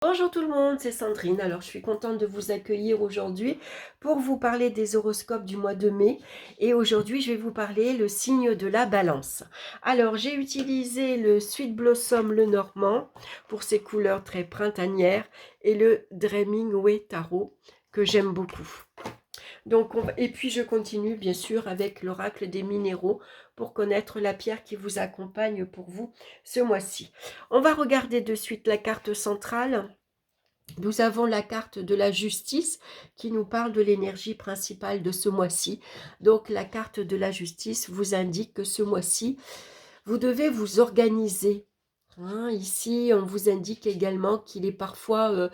Bonjour tout le monde, c'est Sandrine. Alors je suis contente de vous accueillir aujourd'hui pour vous parler des horoscopes du mois de mai. Et aujourd'hui je vais vous parler le signe de la balance. Alors j'ai utilisé le Sweet Blossom le Normand pour ses couleurs très printanières et le Dreaming Way Tarot que j'aime beaucoup. Donc, et puis je continue bien sûr avec l'oracle des minéraux pour connaître la pierre qui vous accompagne pour vous ce mois-ci. On va regarder de suite la carte centrale. Nous avons la carte de la justice qui nous parle de l'énergie principale de ce mois-ci. Donc la carte de la justice vous indique que ce mois-ci, vous devez vous organiser. Ici, on vous indique également qu'il est parfois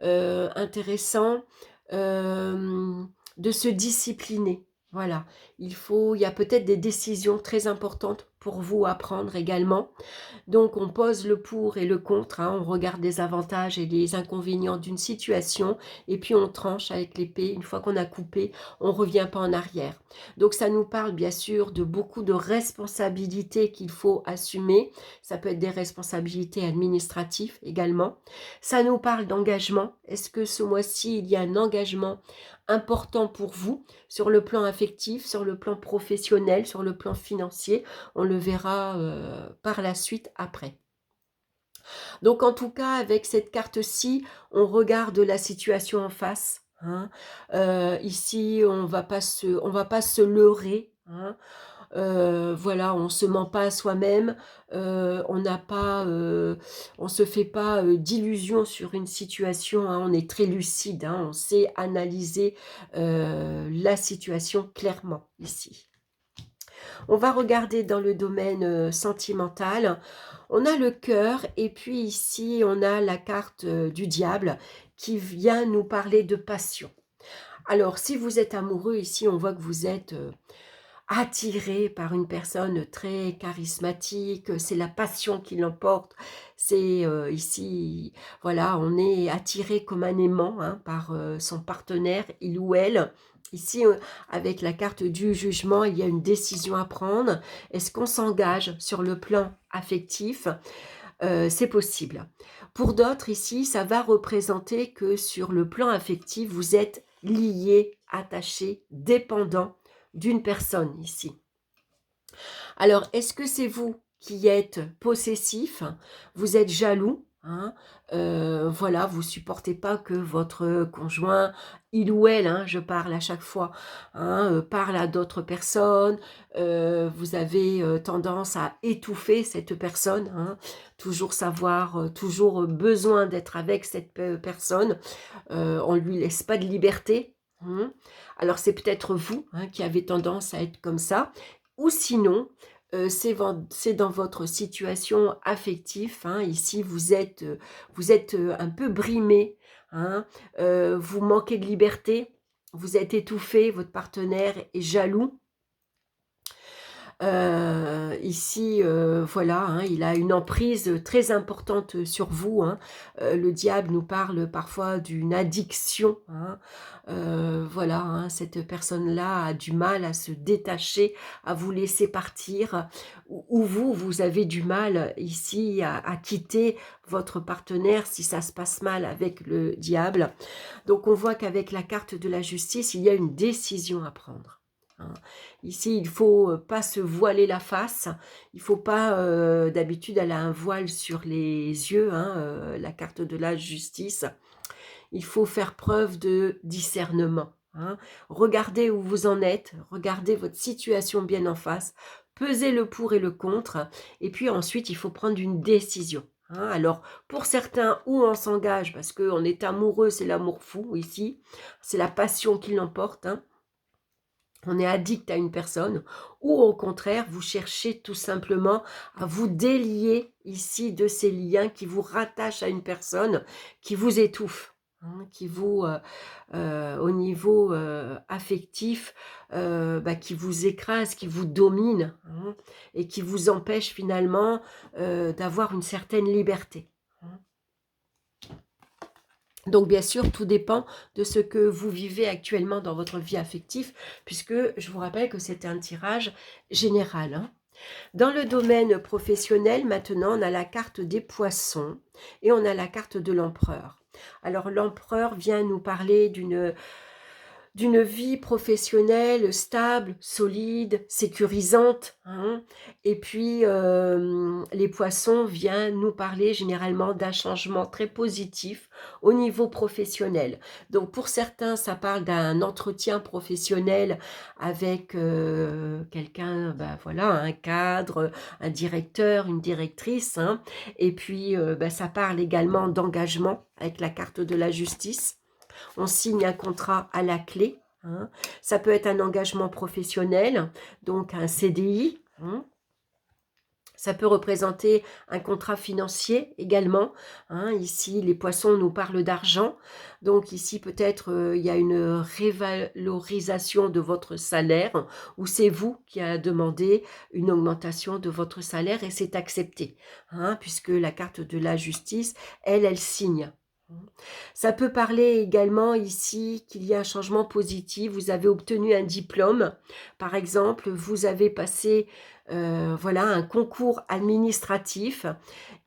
intéressant de se discipliner. Voilà, il y a peut-être des décisions très importantes pour vous à prendre également. Donc on pose le pour et le contre, on regarde les avantages et les inconvénients d'une situation et puis on tranche avec l'épée. Une fois qu'on a coupé, on ne revient pas en arrière. Donc ça nous parle bien sûr de beaucoup de responsabilités qu'il faut assumer. Ça peut être des responsabilités administratives également. Ça nous parle d'engagement. Est-ce que ce mois-ci, il y a un engagement important pour vous sur le plan affectif, sur le plan professionnel, sur le plan financier? On le verra par la suite après. Donc en tout cas, avec cette carte-ci, on regarde la situation en face. Ici, on va pas se leurrer. Voilà, on se ment pas à soi-même, on n'a pas, on se fait pas d'illusions sur une situation. On est très lucide, on sait analyser la situation clairement ici. On va regarder dans le domaine sentimental. On a le cœur et puis ici, on a la carte du diable qui vient nous parler de passion. Alors, si vous êtes amoureux, ici, on voit que vous êtes attiré par une personne très charismatique, c'est la passion qui l'emporte. C'est ici, voilà, on est attiré comme un aimant par son partenaire, il ou elle. Ici, avec la carte du jugement, il y a une décision à prendre. Est-ce qu'on s'engage sur le plan affectif? C'est possible. Pour d'autres, ici, ça va représenter que sur le plan affectif, vous êtes lié, attaché, dépendant d'une personne ici. Alors, est-ce que c'est vous qui êtes possessif? Vous êtes jaloux? Voilà, vous supportez pas que votre conjoint, il ou elle, je parle à chaque fois, parle à d'autres personnes. Vous avez tendance à étouffer cette personne, toujours savoir, toujours besoin d'être avec cette personne. On ne lui laisse pas de liberté. Alors c'est peut-être vous qui avez tendance à être comme ça, ou sinon c'est dans votre situation affective. Ici vous êtes un peu brimé, vous manquez de liberté, vous êtes étouffé, votre partenaire est jaloux. Ici, voilà, il a une emprise très importante sur vous. Le diable nous parle parfois d'une addiction. Voilà, cette personne-là a du mal à se détacher, à vous laisser partir. Ou vous avez du mal ici à quitter votre partenaire si ça se passe mal avec le diable. Donc on voit qu'avec la carte de la justice, il y a une décision à prendre. Ici, il ne faut pas se voiler la face. Il ne faut pas, d'habitude, elle a un voile sur les yeux, la carte de la justice. Il faut faire preuve de discernement. Regardez où vous en êtes, regardez votre situation bien en face, pesez le pour et le contre, et puis ensuite, il faut prendre une décision. Alors, pour certains, où on s'engage, parce qu'on est amoureux, c'est l'amour fou ici, c'est la passion qui l'emporte, on est addict à une personne, ou au contraire, vous cherchez tout simplement à vous délier ici de ces liens qui vous rattachent à une personne, qui vous étouffe, qui vous, au niveau affectif, qui vous écrase, qui vous domine, et qui vous empêche finalement d'avoir une certaine liberté. Donc bien sûr, tout dépend de ce que vous vivez actuellement dans votre vie affective, puisque je vous rappelle que c'est un tirage général. Dans le domaine professionnel, maintenant, on a la carte des poissons et on a la carte de l'empereur. Alors l'empereur vient nous parler d'une vie professionnelle stable, solide, sécurisante, hein. Et puis, les poissons viennent nous parler généralement d'un changement très positif au niveau professionnel. Donc pour certains, ça parle d'un entretien professionnel avec quelqu'un, ben voilà, un cadre, un directeur, une directrice, hein. Et puis, ben, ça parle également d'engagement avec la carte de la justice. On signe un contrat à la clé, hein. Ça peut être un engagement professionnel, donc un CDI, hein. Ça peut représenter un contrat financier également, hein. Ici, les poissons nous parlent d'argent. Donc ici, peut-être, il y a une révalorisation de votre salaire ou c'est vous qui a demandé une augmentation de votre salaire et c'est accepté, hein, puisque la carte de la justice, elle signe. Ça peut parler également ici qu'il y a un changement positif. Vous avez obtenu un diplôme, par exemple, vous avez passé voilà, un concours administratif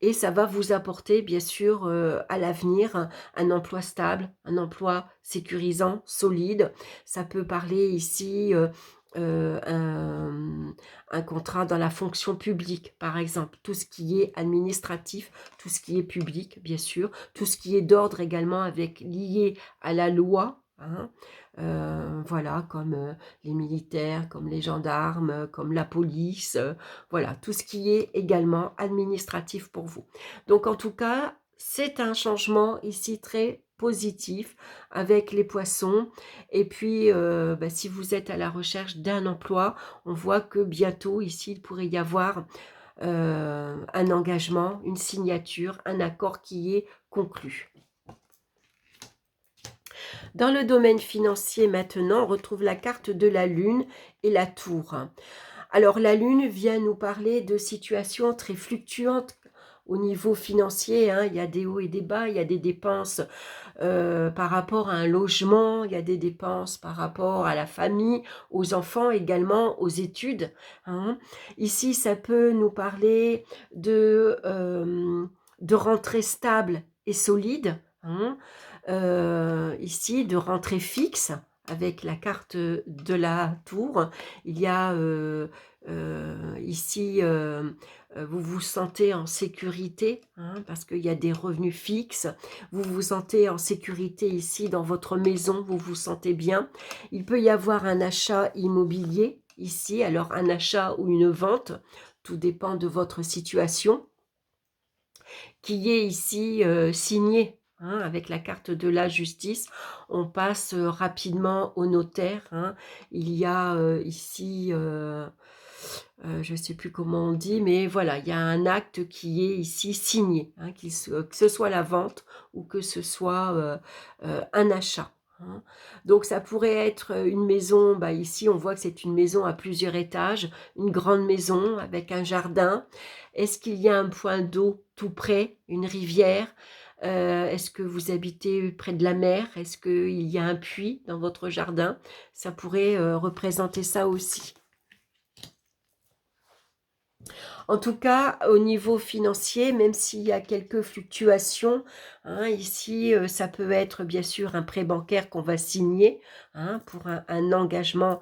et ça va vous apporter, bien sûr, à l'avenir, un emploi stable, un emploi sécurisant, solide. Ça peut parler ici euh, un, un contrat dans la fonction publique, par exemple, tout ce qui est administratif, tout ce qui est public, bien sûr, tout ce qui est d'ordre également avec lié à la loi, hein. Voilà, comme les militaires, comme les gendarmes, comme la police, voilà, tout ce qui est également administratif pour vous. Donc en tout cas, c'est un changement ici très positif avec les poissons. Et puis, bah, si vous êtes à la recherche d'un emploi, on voit que bientôt ici, il pourrait y avoir un engagement, une signature, un accord qui est conclu. Dans le domaine financier maintenant, on retrouve la carte de la lune et la tour. Alors la lune vient nous parler de situations très fluctuantes au niveau financier, hein. Il y a des hauts et des bas, il y a des dépenses par rapport à un logement, il y a des dépenses par rapport à la famille, aux enfants également, aux études, hein. Ici, ça peut nous parler de rentrée stable et solide, hein. Ici, de rentrée fixe, avec la carte de la tour. Il y a ici, vous vous sentez en sécurité, hein, parce qu'il y a des revenus fixes. Vous vous sentez en sécurité ici dans votre maison, vous vous sentez bien. Il peut y avoir un achat immobilier ici, alors un achat ou une vente, tout dépend de votre situation, qui est ici signé, hein, avec la carte de la justice. On passe rapidement au notaire, hein. Il y a ici, je ne sais plus comment on dit, mais voilà, il y a un acte qui est ici signé, hein, que ce soit la vente ou que ce soit un achat, hein. Donc ça pourrait être une maison, bah ici on voit que c'est une maison à plusieurs étages, une grande maison avec un jardin. Est-ce qu'il y a un point d'eau tout près, une rivière? Est-ce que vous habitez près de la mer? Est-ce qu'il y a un puits dans votre jardin? Ça pourrait représenter ça aussi. En tout cas, au niveau financier, même s'il y a quelques fluctuations, hein, ici, ça peut être bien sûr un prêt bancaire qu'on va signer, hein, pour un engagement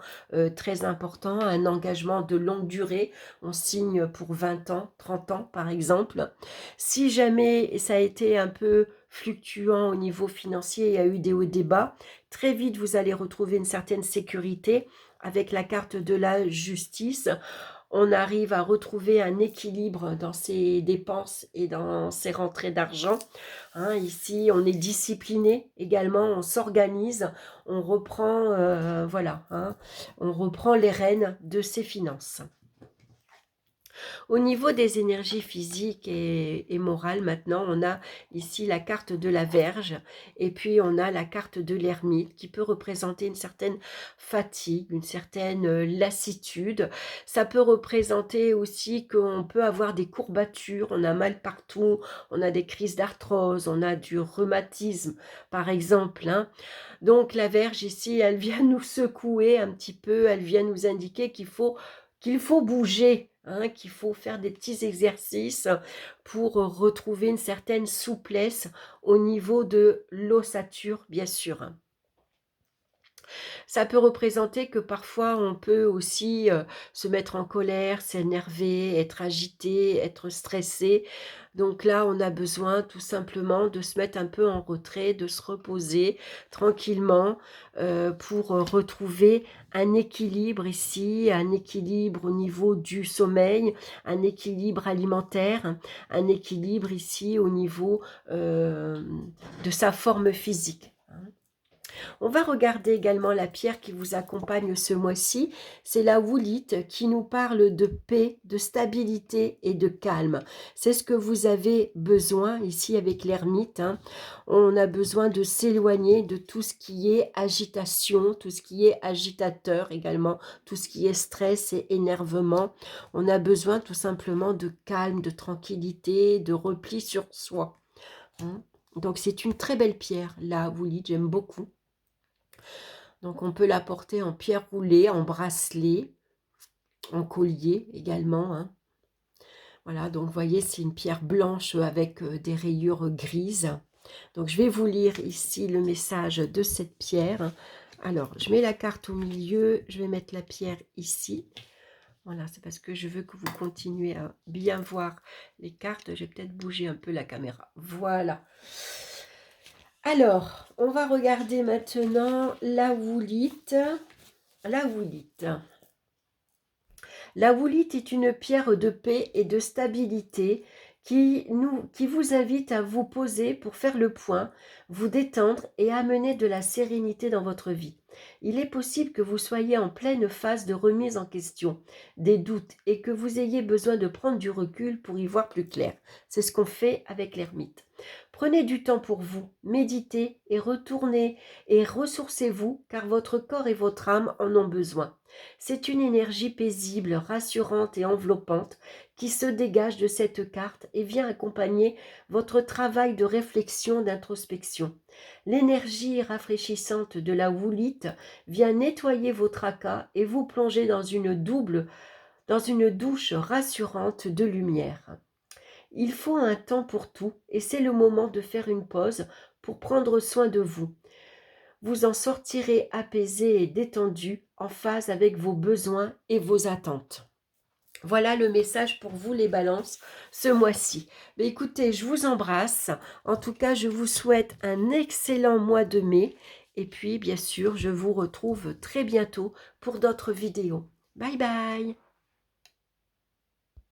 très important, un engagement de longue durée. On signe pour 20 ans, 30 ans par exemple. Si jamais ça a été un peu fluctuant au niveau financier, il y a eu des hauts et des bas, très vite vous allez retrouver une certaine sécurité avec la carte de la justice. On arrive à retrouver un équilibre dans ses dépenses et dans ses rentrées d'argent, hein. Ici, on est discipliné également, on s'organise, on reprend, voilà, hein, on reprend les rênes de ses finances. Au niveau des énergies physiques et morales, maintenant, on a ici la carte de la Vierge et puis on a la carte de l'ermite qui peut représenter une certaine fatigue, une certaine lassitude. Ça peut représenter aussi qu'on peut avoir des courbatures, on a mal partout, on a des crises d'arthrose, on a du rhumatisme par exemple, hein. Donc la Vierge ici, elle vient nous secouer un petit peu, elle vient nous indiquer qu'il faut bouger, hein, qu'il faut faire des petits exercices pour retrouver une certaine souplesse au niveau de l'ossature, bien sûr, hein. Ça peut représenter que parfois on peut aussi, se mettre en colère, s'énerver, être agité, être stressé. Donc là, on a besoin tout simplement de se mettre un peu en retrait, de se reposer tranquillement, pour, retrouver un équilibre ici, un équilibre au niveau du sommeil, un équilibre alimentaire, un équilibre ici au niveau, de sa forme physique, hein. On va regarder également la pierre qui vous accompagne ce mois-ci. C'est la woolite qui nous parle de paix, de stabilité et de calme. C'est ce que vous avez besoin ici avec l'ermite, hein. On a besoin de s'éloigner de tout ce qui est agitation, tout ce qui est agitateur également, tout ce qui est stress et énervement. On a besoin tout simplement de calme, de tranquillité, de repli sur soi, hein. Donc c'est une très belle pierre, la woolite, j'aime beaucoup. Donc on peut la porter en pierre roulée, en bracelet, en collier également, hein. Voilà, donc vous voyez, c'est une pierre blanche avec des rayures grises. Donc je vais vous lire ici le message de cette pierre. Alors, je mets la carte au milieu, je vais mettre la pierre ici. Voilà, c'est parce que je veux que vous continuez à bien voir les cartes. Je vais peut-être bouger un peu la caméra. Voilà. Alors, on va regarder maintenant la woolite. La woolite. La woolite est une pierre de paix et de stabilité qui vous invite à vous poser pour faire le point, vous détendre et amener de la sérénité dans votre vie. Il est possible que vous soyez en pleine phase de remise en question, des doutes, et que vous ayez besoin de prendre du recul pour y voir plus clair. C'est ce qu'on fait avec l'ermite. Prenez du temps pour vous, méditez et retournez et ressourcez-vous car votre corps et votre âme en ont besoin. C'est une énergie paisible, rassurante et enveloppante qui se dégage de cette carte et vient accompagner votre travail de réflexion, d'introspection. L'énergie rafraîchissante de la woolite vient nettoyer vos tracas et vous plonger dans une douche rassurante de lumière. Il faut un temps pour tout et c'est le moment de faire une pause pour prendre soin de vous. Vous en sortirez apaisé et détendu, en phase avec vos besoins et vos attentes. Voilà le message pour vous les balances ce mois-ci. Mais écoutez, je vous embrasse. En tout cas, je vous souhaite un excellent mois de mai. Et puis, bien sûr, je vous retrouve très bientôt pour d'autres vidéos. Bye bye!